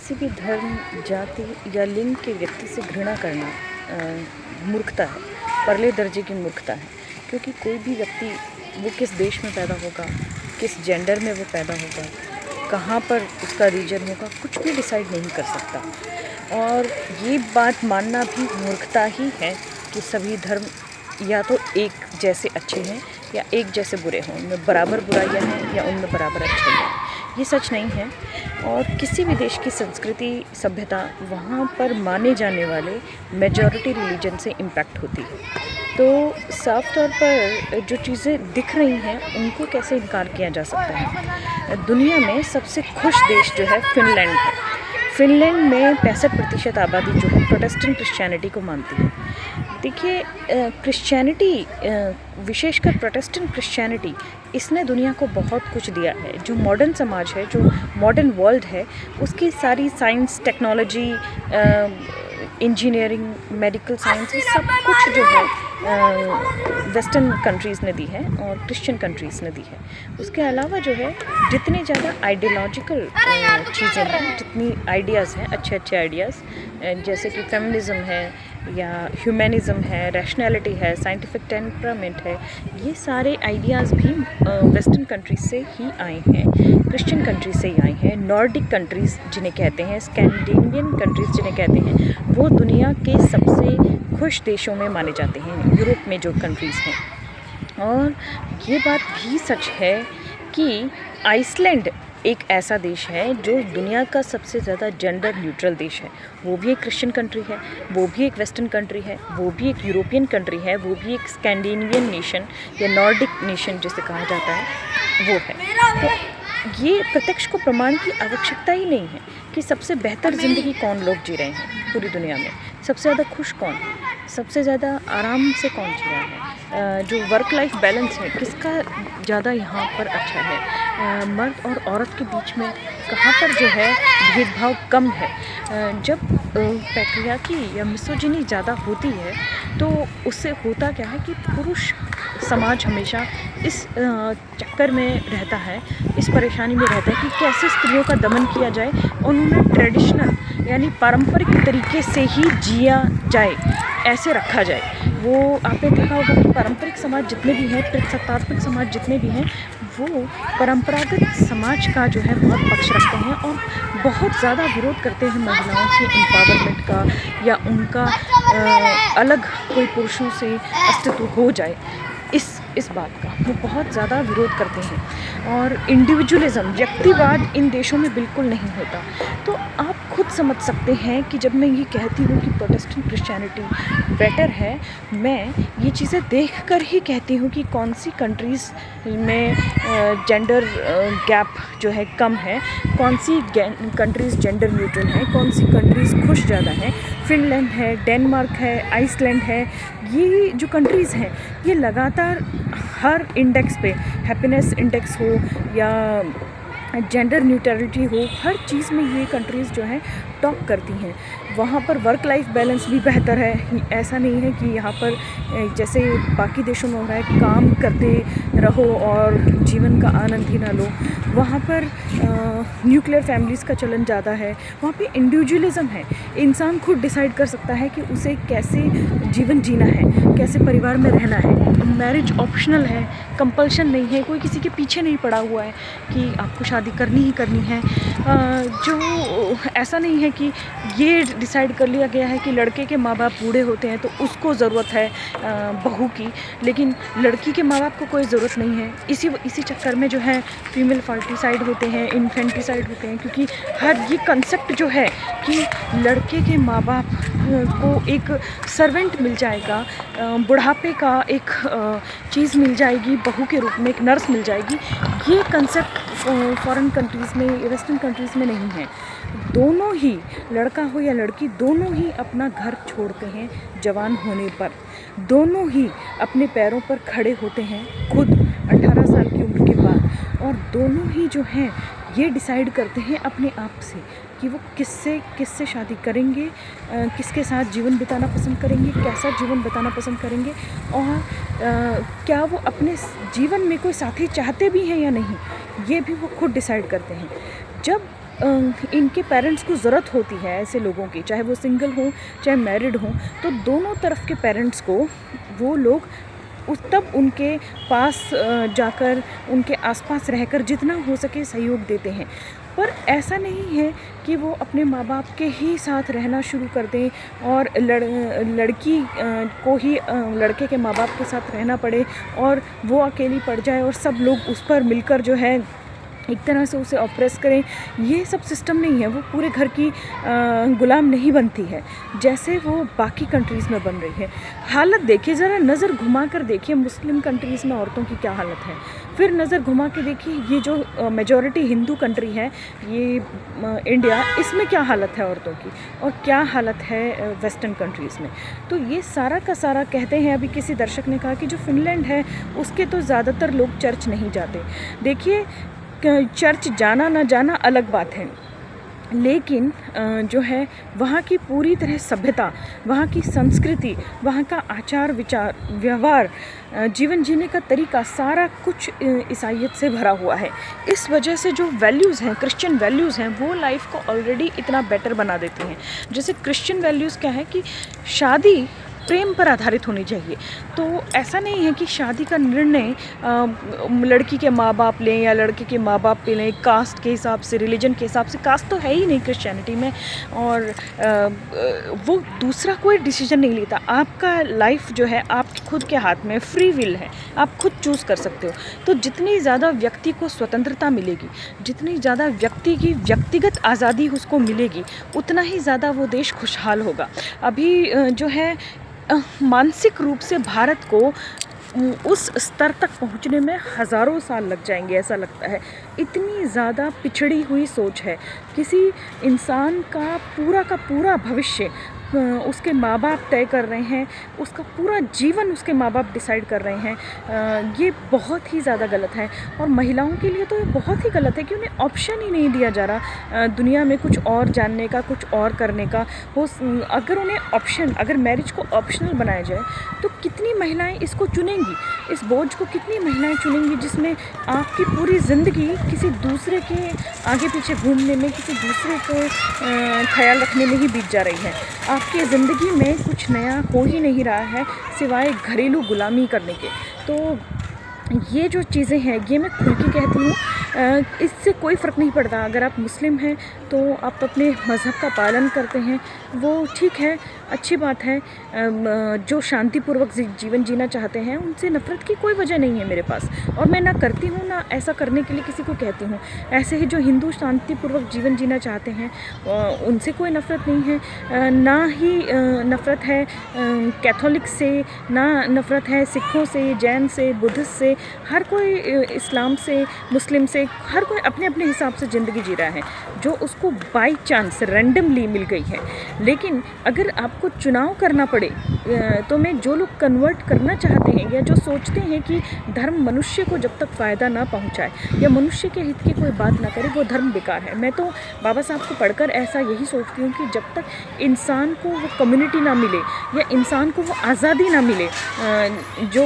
किसी भी धर्म, जाति या लिंग के व्यक्ति से घृणा करना मूर्खता है, परले दर्जे की मूर्खता है। क्योंकि कोई भी व्यक्ति वो किस देश में पैदा होगा, किस जेंडर में वो पैदा होगा, कहाँ पर उसका रीजन होगा, कुछ भी डिसाइड नहीं कर सकता। और ये बात मानना भी मूर्खता ही है कि सभी धर्म या तो एक जैसे अच्छे हैं या एक जैसे बुरे हों, उनमें बराबर बुराइयां हैं या उनमें बराबर अच्छे हैं। ये सच नहीं है। और किसी भी देश की संस्कृति, सभ्यता, वहाँ पर माने जाने वाले मेजॉरिटी रिलीजन से इम्पैक्ट होती है। तो साफ तौर पर जो चीज़ें दिख रही हैं उनको कैसे इनकार किया जा सकता है। दुनिया में सबसे खुश देश जो है फिनलैंड है। फिनलैंड में 65% आबादी जो है प्रोटेस्टेंट क्रिश्चियनिटी को मानती है। देखिए, क्रिश्चियनिटी, विशेषकर प्रोटेस्टेंट क्रिश्चियनिटी, इसने दुनिया को बहुत कुछ दिया है। जो मॉडर्न समाज है, जो मॉडर्न वर्ल्ड है, उसकी सारी science, technology, engineering, medical science, ये सब कुछ जो है वेस्टर्न कंट्रीज़ ने दी है और क्रिश्चियन कंट्रीज़ ने दी है। उसके अलावा जो है जितनी ज़्यादा आइडियोलॉजिकल चीज़ें हैं, जितनी आइडियाज़ हैं, अच्छे आइडियाज़, जैसे कि फेमिनिज़म है या ह्यूमैनिज़म है, रैशनैलिटी है, साइंटिफिक टेम्परामेंट है, ये सारे आइडियाज़ भी वेस्टर्न कंट्रीज़ से ही आए हैं, क्रिश्चियन कंट्रीज़ से ही आए हैं। नॉर्डिक कंट्रीज़ जिन्हें कहते हैं, स्कैंडिनेवियन कंट्रीज़ जिन्हें कहते हैं, वो दुनिया के सबसे खुश देशों में माने जाते हैं, यूरोप में जो कंट्रीज़ हैं। और ये बात भी सच है कि आइसलैंड एक ऐसा देश है जो दुनिया का सबसे ज़्यादा जेंडर न्यूट्रल देश है। वो भी एक क्रिश्चियन कंट्री है, वो भी एक वेस्टर्न कंट्री है, वो भी एक यूरोपियन कंट्री है, वो भी एक स्कैंडिनेवियन नेशन या नॉर्डिक नेशन जिसे कहा जाता है, वो है। तो ये प्रत्यक्ष को प्रमाण की आवश्यकता ही नहीं है कि सबसे बेहतर ज़िंदगी कौन लोग जी रहे हैं पूरी दुनिया में, सबसे ज़्यादा खुश कौन है, सबसे ज़्यादा आराम से कौन जी रहा है, जो वर्क लाइफ बैलेंस है किसका ज़्यादा यहाँ पर अच्छा है, मर्द और औरत के बीच में कहाँ पर जो है भेदभाव कम है। जब पैट्रियार्की या मिसोजिनी ज़्यादा होती है तो उससे होता क्या है कि पुरुष समाज हमेशा इस चक्कर में रहता है, इस परेशानी में रहता है कि कैसे स्त्रियों का दमन किया जाए और उन्हें ट्रेडिशनल यानी पारंपरिक तरीके से ही जिया जाए, ऐसे रखा जाए। वो आपने देखा होगा कि पारंपरिक समाज जितने भी हैं, प्रजातांत्रिक समाज जितने भी हैं, वो परंपरागत समाज का जो है बहुत पक्ष रखते हैं और बहुत ज़्यादा विरोध करते हैं महिलाओं के एम्पावरमेंट का या उनका अलग कोई पुरुषों से अस्तित्व हो जाए, इस बात का वो बहुत ज़्यादा विरोध करते हैं। और इंडिविजुअलिज्म, व्यक्तिवाद इन देशों में बिल्कुल नहीं होता। तो आप खुद समझ सकते हैं कि जब मैं ये कहती हूँ कि प्रोटेस्टेंट क्रिश्चियनिटी बेटर है, मैं ये चीज़ें देखकर ही कहती हूँ कि कौन सी कंट्रीज़ में जेंडर गैप जो है कम है, कौन सी कंट्रीज़ जेंडर न्यूट्रल हैं, कौन सी कंट्रीज़ खुश ज़्यादा हैं। फिनलैंड है, डेनमार्क है, आइसलैंड है, ये जो कंट्रीज़ हैं ये लगातार हर इंडेक्स पे, हैप्पीनेस इंडेक्स हो या जेंडर न्यूट्रलिटी हो, हर चीज़ में ये कंट्रीज़ जो हैं टॉप करती हैं। वहाँ पर वर्क लाइफ बैलेंस भी बेहतर है। ऐसा नहीं है कि यहाँ पर जैसे बाकी देशों में हो रहा है काम करते रहो और जीवन का आनंद ही ना लो। वहाँ पर न्यूक्लियर फैमिलीज़ का चलन ज़्यादा है। वहाँ पे इंडिविजुअलिज्म है, इंसान खुद डिसाइड कर सकता है कि उसे कैसे जीवन जीना है, कैसे परिवार में रहना है। मैरिज ऑप्शनल है, कंपल्शन नहीं है, कोई किसी के पीछे नहीं पड़ा हुआ है कि आपको शादी करनी ही करनी है। जो ऐसा नहीं है कि ये डिसाइड कर लिया गया है कि लड़के के माँ बाप बूढ़े होते हैं तो उसको ज़रूरत है बहू की, लेकिन लड़की के माँ बाप को कोई ज़रूरत नहीं है। इसी चक्कर में जो है फीमेल फर्टिसाइड होते हैं, इन्फेंटिसाइड होते हैं, क्योंकि हर ये कंसेप्ट जो है कि लड़के के माँ बाप को एक सर्वेंट मिल जाएगा, बुढ़ापे का एक चीज़ मिल जाएगी, बहू के रूप में एक नर्स मिल जाएगी, ये कंसेप्ट फॉरेन कंट्रीज़ में, वेस्टर्न कंट्रीज़ में नहीं है। दोनों ही, लड़का हो या लड़की, दोनों ही अपना घर छोड़ते हैं जवान होने पर, दोनों ही अपने पैरों पर खड़े होते हैं खुद 18 साल की उम्र के बाद, और दोनों ही जो हैं ये डिसाइड करते हैं अपने आप से कि वो किससे शादी करेंगे, किसके साथ जीवन बिताना पसंद करेंगे, कैसा जीवन बिताना पसंद करेंगे, और क्या वो अपने जीवन में कोई साथी चाहते भी हैं या नहीं, ये भी वो खुद डिसाइड करते हैं। जब इनके पेरेंट्स को ज़रूरत होती है ऐसे लोगों की, चाहे वो सिंगल हों चाहे मैरिड हों, तो दोनों तरफ के पेरेंट्स को वो लोग तब उनके पास जाकर उनके आसपास रहकर जितना हो सके सहयोग देते हैं। पर ऐसा नहीं है कि वो अपने माँ बाप के ही साथ रहना शुरू कर दें और लड़की को ही लड़के के माँ बाप के साथ रहना पड़े और वो अकेली पड़ जाए और सब लोग उस पर मिलकर जो है एक तरह से उसे ऑप्रेस करें। ये सब सिस्टम नहीं है, वो पूरे घर की गुलाम नहीं बनती है जैसे वो बाकी कंट्रीज़ में बन रही है। हालत देखिए, ज़रा नज़र घुमा कर देखिए मुस्लिम कंट्रीज़ में औरतों की क्या हालत है, फिर नज़र घुमा के देखिए ये जो मेजॉरिटी हिंदू कंट्री है ये इंडिया, इसमें क्या हालत है औरतों की और क्या हालत है वेस्टर्न कंट्रीज़ में। तो ये सारा का सारा कहते हैं, अभी किसी दर्शक ने कहा कि जो फिनलैंड है उसके तो ज़्यादातर लोग चर्च नहीं जाते। देखिए, चर्च जाना ना जाना अलग बात है, लेकिन जो है वहाँ की पूरी तरह सभ्यता, वहाँ की संस्कृति, वहाँ का आचार विचार व्यवहार, जीवन जीने का तरीका, सारा कुछ ईसाइयत से भरा हुआ है। इस वजह से जो वैल्यूज़ हैं, क्रिश्चियन वैल्यूज़ हैं, वो लाइफ को ऑलरेडी इतना बेटर बना देती हैं। जैसे क्रिश्चियन वैल्यूज़ क्या है कि शादी प्रेम पर आधारित होनी चाहिए। तो ऐसा नहीं है कि शादी का निर्णय लड़की के माँ बाप लें या लड़के के माँ बाप लें कास्ट के हिसाब से, रिलीजन के हिसाब से। कास्ट तो है ही नहीं क्रिश्चियनिटी में, और वो दूसरा कोई डिसीजन नहीं लेता। आपका लाइफ जो है आपके खुद के हाथ में, फ्री विल है, आप खुद चूज़ कर सकते हो। तो जितनी ज़्यादा व्यक्ति को स्वतंत्रता मिलेगी, जितनी ज़्यादा व्यक्ति की व्यक्तिगत आज़ादी उसको मिलेगी, उतना ही ज़्यादा वो देश खुशहाल होगा। अभी जो है मानसिक रूप से भारत को उस स्तर तक पहुंचने में हज़ारों साल लग जाएंगे, ऐसा लगता है। इतनी ज़्यादा पिछड़ी हुई सोच है। किसी इंसान का पूरा भविष्य उसके माँ बाप तय कर रहे हैं, उसका पूरा जीवन उसके माँ बाप डिसाइड कर रहे हैं। ये बहुत ही ज़्यादा गलत है, और महिलाओं के लिए तो ये बहुत ही गलत है कि उन्हें ऑप्शन ही नहीं दिया जा रहा दुनिया में कुछ और जानने का, कुछ और करने का। अगर उन्हें ऑप्शन, अगर मैरिज को ऑप्शनल बनाया जाए तो कितनी महिलाएं इसको चुनेंगी, इस बोझ को कितनी महिलाएं चुनेंगी जिसमें आपकी पूरी ज़िंदगी किसी दूसरे के आगे पीछे घूमने में, किसी दूसरे को ख्याल रखने में ही बीत जा रही है। आपकी ज़िंदगी में कुछ नया हो ही नहीं रहा है सिवाय घरेलू गुलामी करने के। तो ये जो चीज़ें हैं ये मैं खुल के कहती हूँ, इससे कोई फ़र्क नहीं पड़ता। अगर आप मुस्लिम हैं तो आप अपने मज़हब का पालन करते हैं, वो ठीक है, अच्छी बात है। जो शांतिपूर्वक जीवन जीना चाहते हैं उनसे नफ़रत की कोई वजह नहीं है मेरे पास, और मैं ना करती हूँ ना ऐसा करने के लिए किसी को कहती हूँ। ऐसे ही जो हिंदू शांतिपूर्वक जीवन जीना चाहते हैं उनसे कोई नफ़रत नहीं है। ना ही नफ़रत है कैथोलिक से, ना नफ़रत है सिखों से, जैन से, बुद्धिस्ट से। हर कोई, इस्लाम से, मुस्लिम से, हर कोई अपने अपने हिसाब से ज़िंदगी जी रहा है जो उसको बाई चांस रैंडमली मिल गई है। लेकिन अगर आपको चुनाव करना पड़े तो मैं जो लोग कन्वर्ट करना चाहते हैं या जो सोचते हैं कि धर्म मनुष्य को जब तक फ़ायदा ना पहुंचाए या मनुष्य के हित की कोई बात ना करे, वो धर्म बेकार है। मैं तो बाबा साहब को पढ़कर ऐसा यही सोचती हूँ कि जब तक इंसान को वो कम्युनिटी ना मिले या इंसान को वो आज़ादी ना मिले, जो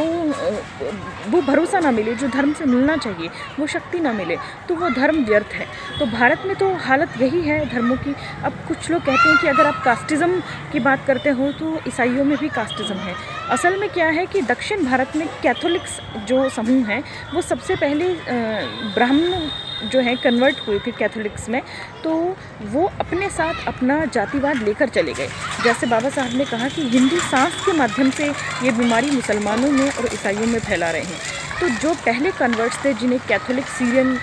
वो भरोसा ना मिले जो धर्म से मिलना चाहिए, वो शक्ति ना मिले, तो वो धर्म व्यर्थ है। तो भारत में तो हालत यही है धर्मों की। अब कुछ लोग कहते हैं कि अगर आप कास्टिज़म की बात करते हो तो ईसाइयों में भी कास्टिज़म है। असल में क्या है कि दक्षिण भारत में कैथोलिक्स जो समूह हैं वो सबसे पहले ब्राह्मण जो है कन्वर्ट हुए थे कैथोलिक्स में, तो वो अपने साथ अपना जातिवाद लेकर चले गए। जैसे बाबा साहब ने कहा कि हिंदू सांस के माध्यम से ये बीमारी मुसलमानों में और ईसाइयों में फैला रहे हैं। तो जो पहले कन्वर्ट्स थे जिन्हें कैथोलिक सीरियन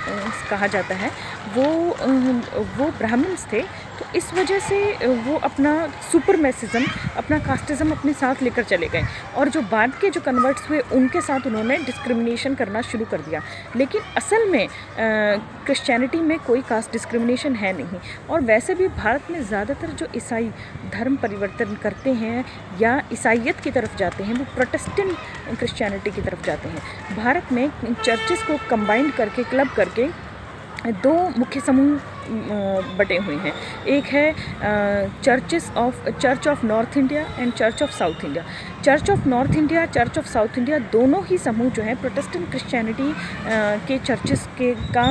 कहा जाता है, वो ब्राह्मण्स थे। तो इस वजह से वो अपना सुपरमैसिज्म, अपना कास्टिज़म अपने साथ लेकर चले गए, और जो बाद के जो कन्वर्ट्स हुए उनके साथ उन्होंने डिस्क्रिमिनेशन करना शुरू कर दिया। लेकिन असल में क्रिश्चियनिटी में कोई कास्ट डिस्क्रिमिनेशन है नहीं। और वैसे भी भारत में ज़्यादातर जो ईसाई धर्म परिवर्तन करते हैं या ईसाइयत की तरफ जाते हैं वो प्रोटेस्टेंट क्रिश्चियनिटी की तरफ जाते हैं। भारत में चर्चेस को कंबाइंड करके, क्लब करके दो मुख्य समूह बटे हुए हैं। एक है church of north India and church of south India. Church of north India, church of south India, दोनों ही समूह जो है प्रोटेस्टेंट क्रिश्चियनिटी के चर्चेस के का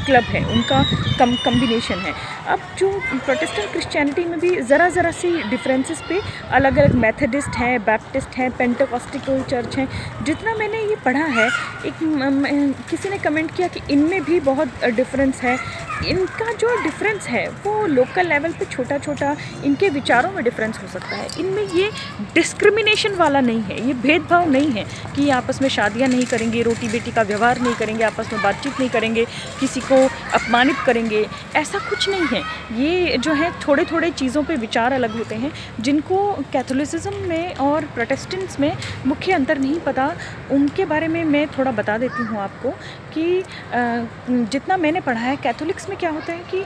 क्लब है, उनका कम्बिनेशन है। अब जो प्रोटेस्टेंट क्रिश्चियनिटी में भी ज़रा सी डिफरेंसेस पे अलग अलग मेथडिस्ट हैं, बैप्टिस्ट हैं, पेंटेकोस्टिकल चर्च हैं। जितना मैंने ये पढ़ा है, किसी ने कमेंट किया कि इनमें भी बहुत डिफरेंस है। इनका जो डिफरेंस है वो लोकल लेवल पे छोटा छोटा इनके विचारों में डिफरेंस हो सकता है। इनमें ये डिस्क्रिमिनेशन वाला नहीं है, ये भेदभाव नहीं है कि आपस में शादियां नहीं करेंगे, रोटी बेटी का व्यवहार नहीं करेंगे, आपस में बातचीत नहीं करेंगे, किसी को अपमानित करेंगे, ऐसा कुछ नहीं है। ये जो है थोड़े थोड़े चीज़ों पे विचार अलग होते हैं जिनको कैथोलिसिज्म में और प्रोटेस्टेंट्स में मुख्य अंतर नहीं पता, उनके बारे में मैं थोड़ा बता देती हूँ आपको कि जितना मैंने पढ़ा है कैथोलिक्स में क्या होता है कि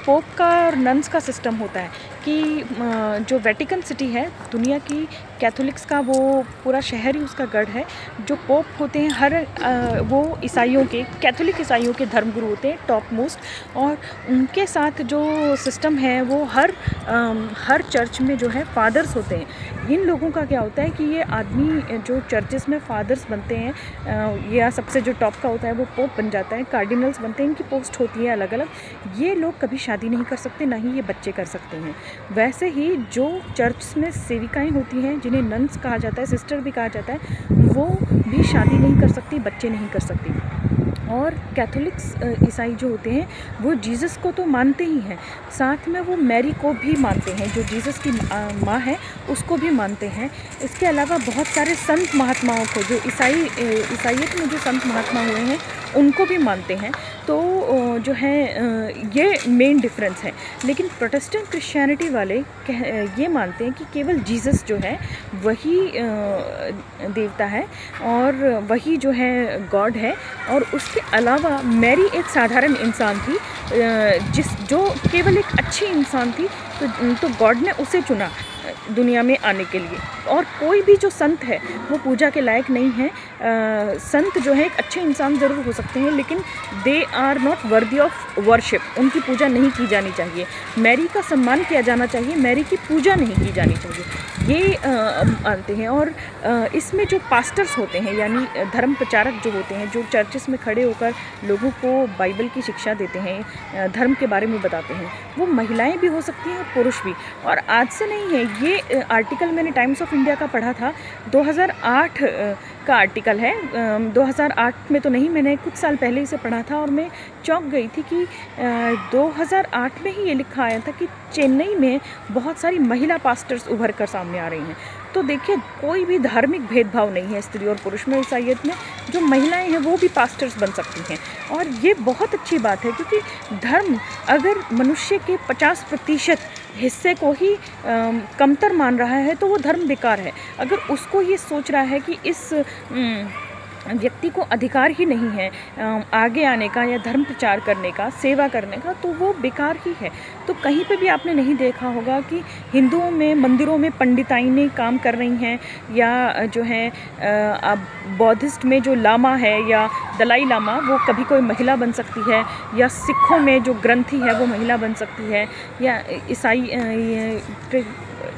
पोप का और नन्स का सिस्टम होता है कि जो वेटिकन सिटी है दुनिया की कैथोलिक्स का, वो पूरा शहर ही उसका गढ़ है। जो पोप होते हैं वो ईसाइयों के, कैथोलिक ईसाइयों के धर्मगुरु होते हैं टॉप मोस्ट, और उनके साथ जो सिस्टम है वो हर चर्च में जो है फादर्स होते हैं। इन लोगों का क्या होता है कि ये आदमी जो चर्चेस में फादर्स बनते हैं या सबसे जो टॉप का होता है वो पोप बन जाता है, कार्डिनल्स बनते हैं, इनकी पोस्ट होती है अलग अलग। ये लोग कभी शादी नहीं कर सकते, ना ही ये बच्चे कर सकते हैं। वैसे ही जो चर्च में सेविकाएं होती हैं, जिन्हें नन्स कहा जाता है, सिस्टर भी कहा जाता है, वो भी शादी नहीं कर सकती, बच्चे नहीं कर सकती। और कैथोलिक्स ईसाई जो होते हैं वो जीसस को तो मानते ही हैं, साथ में वो मैरी को भी मानते हैं, जो जीसस की माँ है उसको भी मानते हैं। इसके अलावा बहुत सारे संत महात्माओं को, जो ईसाइयत में जो संत महात्मा हुए हैं उनको भी मानते हैं। तो जो है ये मेन डिफरेंस है। लेकिन प्रोटेस्टेंट क्रिश्चियनिटी वाले ये मानते हैं कि केवल जीसस जो है वही देवता है और वही जो है गॉड है, और उसके अलावा मैरी एक साधारण इंसान थी, जो केवल एक अच्छी इंसान थी, तो गॉड ने उसे चुना दुनिया में आने के लिए। और कोई भी जो संत है वो पूजा के लायक नहीं है। संत जो है एक अच्छे इंसान ज़रूर हो सकते हैं, लेकिन they are not worthy of worship, उनकी पूजा नहीं की जानी चाहिए। मैरी का सम्मान किया जाना चाहिए, मैरी की पूजा नहीं की जानी चाहिए, ये मानते हैं। और इसमें जो पास्टर्स होते हैं, यानी धर्म प्रचारक जो होते हैं, जो चर्चेस में खड़े होकर लोगों को बाइबल की शिक्षा देते हैं, धर्म के बारे में बताते हैं, वो महिलाएं भी हो सकती हैं और पुरुष भी। और आज से नहीं है, ये आर्टिकल मैंने टाइम्स ऑफ इंडिया का पढ़ा था, 2008 का आर्टिकल है। 2008 में तो नहीं, मैंने कुछ साल पहले इसे पढ़ा था और मैं चौंक गई थी कि 2008 में ही ये लिखा आया था कि चेन्नई में बहुत सारी महिला पास्टर्स उभर कर सामने आ रही हैं। तो देखिए, कोई भी धार्मिक भेदभाव नहीं है स्त्री और पुरुष में। ईसाइयत में जो महिलाएं हैं वो भी पास्टर्स बन सकती हैं, और ये बहुत अच्छी बात है, क्योंकि धर्म अगर मनुष्य के 50% हिस्से को ही कमतर मान रहा है तो वो धर्म बेकार है। अगर उसको ये सोच रहा है कि इस व्यक्ति को अधिकार ही नहीं है आगे आने का या धर्म प्रचार करने का, सेवा करने का, तो वो बेकार ही है। तो कहीं पे भी आपने नहीं देखा होगा कि हिंदुओं में मंदिरों में पंडिताइनें काम कर रही हैं, या जो है बौद्धिस्ट में जो लामा है या दलाई लामा, वो कभी कोई महिला बन सकती है, या सिखों में जो ग्रंथी है वो महिला बन सकती है, या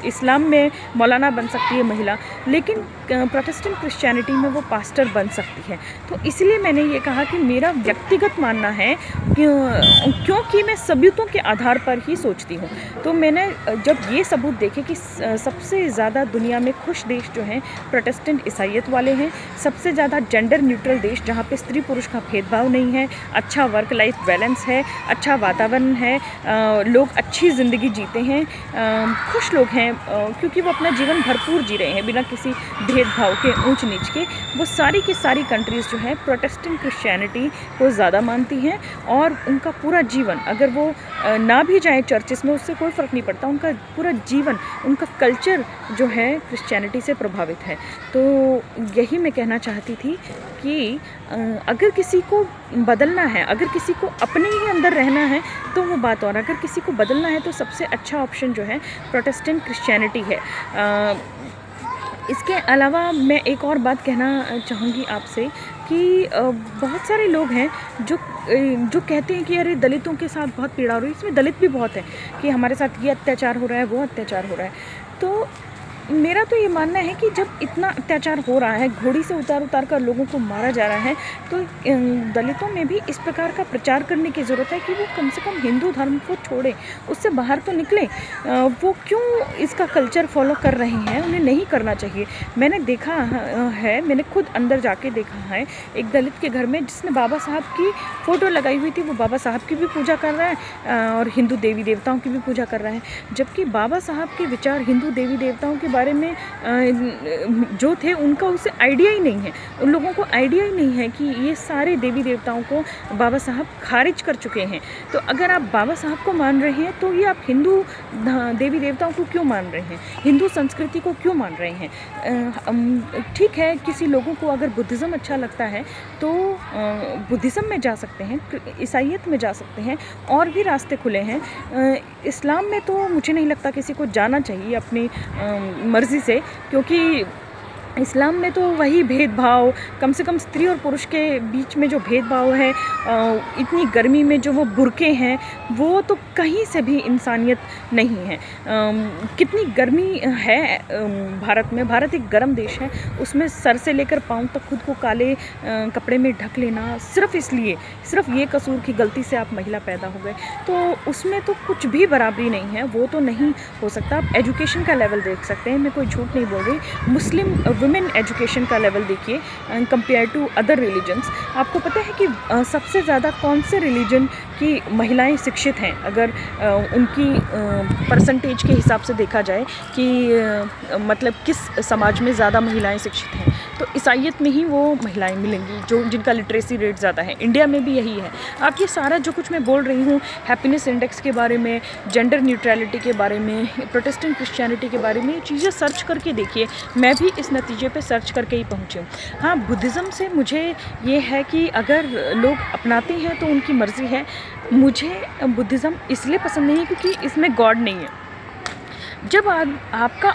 इस्लाम में मौलाना बन सकती है महिला, लेकिन प्रोटेस्टेंट क्रिश्चियनिटी में वो पास्टर बन सकती है। तो इसलिए मैंने ये कहा कि मेरा व्यक्तिगत मानना है, क्योंकि मैं सबूतों के आधार पर ही सोचती हूँ। तो मैंने जब ये सबूत देखे कि सबसे ज़्यादा दुनिया में खुश देश जो हैं प्रोटेस्टेंट ईसाइयत वाले हैं, सबसे ज़्यादा जेंडर न्यूट्रल देश जहाँ पे स्त्री पुरुष का भेदभाव नहीं है, अच्छा वर्क लाइफ बैलेंस है, अच्छा वातावरण है, लोग अच्छी ज़िंदगी जीते हैं, खुश लोग हैं, क्योंकि वो अपना जीवन भरपूर जी रहे हैं बिना किसी भेदभाव के, ऊंच नीच के। वो सारी की सारी कंट्रीज़ जो है प्रोटेस्टेंट क्रिश्चियनिटी को ज़्यादा मानती हैं, और उनका पूरा जीवन, अगर वो ना भी जाएं चर्चेस में, उससे कोई फ़र्क नहीं पड़ता, उनका पूरा जीवन, उनका कल्चर जो है क्रिश्चियनिटी से प्रभावित है। तो यही मैं कहना चाहती थी कि अगर किसी को बदलना है, अगर किसी को अपने ही अंदर रहना है तो वो बात, और अगर किसी को बदलना है तो सबसे अच्छा ऑप्शन जो है प्रोटेस्टेंट क्रिश्चियनिटी है। इसके अलावा मैं एक और बात कहना चाहूँगी आपसे कि बहुत सारे लोग हैं जो कहते हैं कि अरे दलितों के साथ बहुत पीड़ा हो रही है। इसमें दलित भी बहुत है कि हमारे साथ ये अत्याचार हो रहा है, वो अत्याचार हो रहा है। तो मेरा तो ये मानना है कि जब इतना अत्याचार हो रहा है, घोड़ी से उतार कर लोगों को मारा जा रहा है, तो दलितों में भी इस प्रकार का प्रचार करने की ज़रूरत है कि वो कम से कम हिंदू धर्म को छोड़ें, उससे बाहर तो निकलें। वो क्यों इसका कल्चर फॉलो कर रहे हैं, उन्हें नहीं करना चाहिए। मैंने देखा है, मैंने खुद अंदर जाके देखा है एक दलित के घर में जिसने बाबा साहब की फ़ोटो लगाई हुई थी। वो बाबा साहब की भी पूजा कर रहा है और हिंदू देवी देवताओं की भी पूजा कर रहा है, जबकि बाबा साहब के विचार हिंदू देवी देवताओं के बारे में जो थे उनका उसे आइडिया ही नहीं है। उन लोगों को आइडिया ही नहीं है कि ये सारे देवी देवताओं को बाबा साहब खारिज कर चुके हैं। तो अगर आप बाबा साहब को मान रहे हैं तो ये आप हिंदू देवी देवताओं को क्यों मान रहे हैं, हिंदू संस्कृति को क्यों मान रहे हैं। ठीक है, किसी लोगों को अगर बुद्धिज़्म अच्छा लगता है तो बुद्धिज़्म में जा सकते हैं, ईसाइयत में जा सकते हैं, और भी रास्ते खुले हैं। इस्लाम में तो मुझे नहीं लगता किसी को जाना चाहिए अपनी मर्ज़ी से, क्योंकि इस्लाम में तो वही भेदभाव, कम से कम स्त्री और पुरुष के बीच में जो भेदभाव है, इतनी गर्मी में जो वो बुर्के हैं, वो तो कहीं से भी इंसानियत नहीं है। कितनी गर्मी है भारत में। भारत एक गर्म देश है, उसमें सर से लेकर पाँव तक खुद को काले कपड़े में ढक लेना सिर्फ इसलिए, सिर्फ ये कसूर की गलती से आप महिला पैदा हो गए, तो उसमें तो कुछ भी बराबरी नहीं है, वो तो नहीं हो सकता। आप एजुकेशन का लेवल देख सकते हैं, मैं कोई झूठ नहीं बोल रही। मुस्लिम वुमेन एजुकेशन का लेवल देखिए कंपेयर टू अदर रिलीजन्स। आपको पता है कि सबसे ज़्यादा कौन से रिलीजन की महिलाएं शिक्षित हैं, अगर उनकी परसेंटेज के हिसाब से देखा जाए कि मतलब किस समाज में ज़्यादा महिलाएं शिक्षित हैं, तो ईसाइयत में ही वो महिलाएं मिलेंगी जो जिनका लिटरेसी रेट ज़्यादा है। इंडिया में भी यही है। आप ये सारा जो कुछ मैं बोल रही हूँ, हैप्पीनेस इंडेक्स के बारे में, जेंडर न्यूट्रलिटी के बारे में, प्रोटेस्टेंट क्रिश्चियनिटी के बारे में, ये चीज़ें सर्च करके देखिए। मैं भी इस नतीजे पे सर्च करके ही पहुँची हूँ। हाँ, बुद्धिज़्म से मुझे ये है कि अगर लोग अपनाते हैं तो उनकी मर्ज़ी है। मुझे बुद्धिज़्म इसलिए पसंद नहीं है क्योंकि इसमें गॉड नहीं है। जब आपका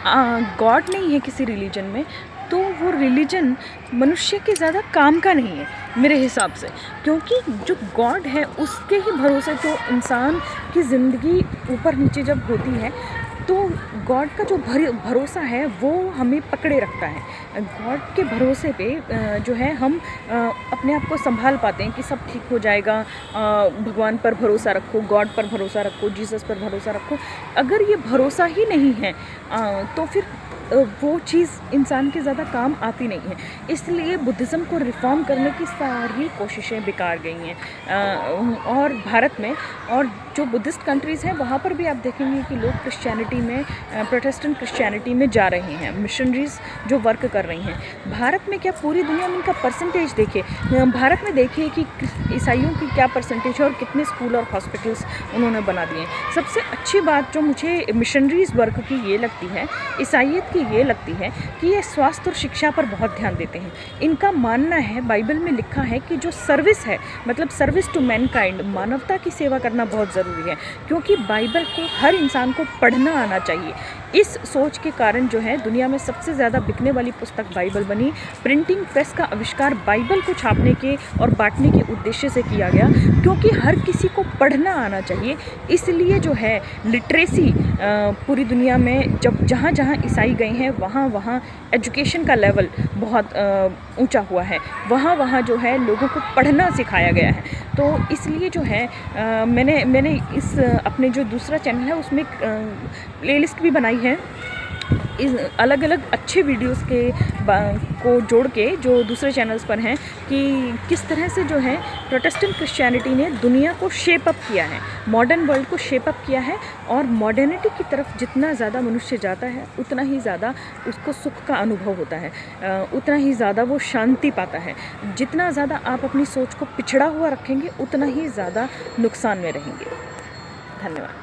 गॉड नहीं है किसी रिलीजन में, तो वो रिलीजन मनुष्य के ज़्यादा काम का नहीं है मेरे हिसाब से, क्योंकि जो गॉड है उसके ही भरोसे तो इंसान की ज़िंदगी ऊपर नीचे जब होती है, तो गॉड का जो भरोसा है वो हमें पकड़े रखता है। गॉड के भरोसे पे जो है हम अपने आप को संभाल पाते हैं कि सब ठीक हो जाएगा। भगवान पर भरोसा रखो, गॉड पर भरोसा रखो, जीसस पर भरोसा रखो। अगर ये भरोसा ही नहीं है तो फिर वो चीज़ इंसान के ज़्यादा काम आती नहीं है। इसलिए बुद्धिज़्म को रिफॉर्म करने की सारी कोशिशें बेकार गई हैं। और भारत में और जो बुद्धिस्ट कंट्रीज़ हैं वहाँ पर भी आप देखेंगे कि लोग क्रिश्चियनिटी में, प्रोटेस्टेंट क्रिश्चियनिटी में जा रहे हैं, मिशनरीज़ जो वर्क कर रही हैं। भारत में क्या, पूरी दुनिया में इनका परसेंटेज देखिए। भारत में देखिए कि ईसाइयों की क्या परसेंटेज है और कितने स्कूल और हॉस्पिटल्स उन्होंने बना दिए हैं। सबसे अच्छी बात जो मुझे मिशनरीज़ वर्क की ये लगती है, ईसाइयत की ये लगती है कि ये स्वास्थ्य और शिक्षा पर बहुत ध्यान देते हैं। इनका मानना है, बाइबल में लिखा है कि जो सर्विस है, मतलब सर्विस टू मैनकाइंड, मानवता की सेवा करना बहुत ज़रूरी है, क्योंकि बाइबल को हर इंसान को पढ़ना आना चाहिए। इस सोच के कारण जो है दुनिया में सबसे ज़्यादा बिकने वाली पुस्तक बाइबल बनी। प्रिंटिंग प्रेस का आविष्कार बाइबल को छापने के और बांटने के उद्देश्य से किया गया, क्योंकि हर किसी को पढ़ना आना चाहिए। इसलिए जो है लिटरेसी पूरी दुनिया में जहाँ जहाँ ईसाई गए हैं वहाँ एजुकेशन का लेवल बहुत ऊंचा हुआ है। वहाँ जो है लोगों को पढ़ना सिखाया गया है। तो इसलिए जो है मैंने इस अपने जो दूसरा चैनल है उसमें प्लेलिस्ट भी बनाई है, इस अलग अलग अच्छे वीडियोस को जोड़ के जो दूसरे चैनल्स पर हैं, कि किस तरह से जो है प्रोटेस्टेंट क्रिश्चियनिटी ने दुनिया को शेप अप किया है, मॉडर्न वर्ल्ड को शेप अप किया है। और मॉडर्निटी की तरफ जितना ज़्यादा मनुष्य जाता है उतना ही ज़्यादा उसको सुख का अनुभव होता है, उतना ही ज़्यादा वो शांति पाता है। जितना ज़्यादा आप अपनी सोच को पिछड़ा हुआ रखेंगे उतना ही ज़्यादा नुकसान में रहेंगे। धन्यवाद।